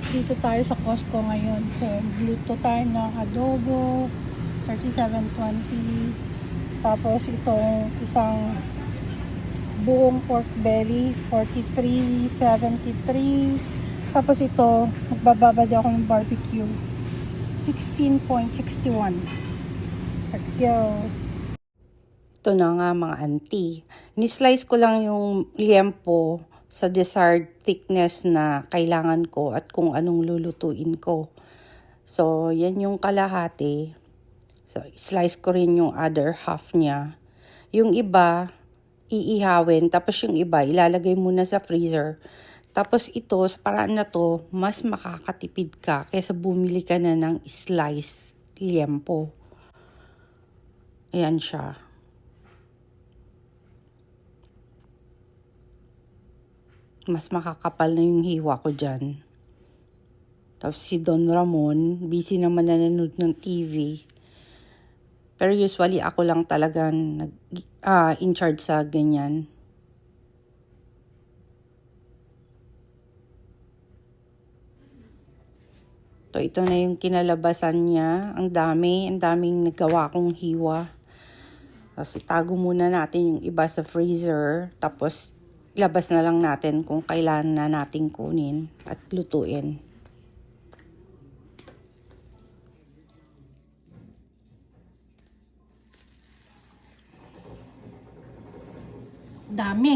Dito tayo sa Costco ngayon. So, luto tayo ng adobo, 37.20. Tapos itong isang buong pork belly, 43.73. Tapos ito, magbababad ako ng barbecue, 16.61. Let's go. Ito na nga mga auntie. Ni-slice ko lang yung liempo sa desired thickness na kailangan ko at kung anong lulutuin ko. So, yan yung kalahati. So, slice ko rin yung other half niya. Yung iba, iihawin. Tapos yung iba, ilalagay muna sa freezer. Tapos ito, sa paraan na to, mas makakatipid ka kaysa bumili ka na ng slice liempo. Ayan siya. Mas makakapal na yung hiwa ko dyan. Tapos si Don Ramon, busy naman nanonood ng TV. Pero usually ako lang talaga in charge sa ganyan. Ito na yung kinalabasan niya. Ang daming nagawa kong hiwa. Tapos itago muna natin yung iba sa freezer. Tapos ilabas na lang natin kung kailan na natin kunin at lutuin. Dami.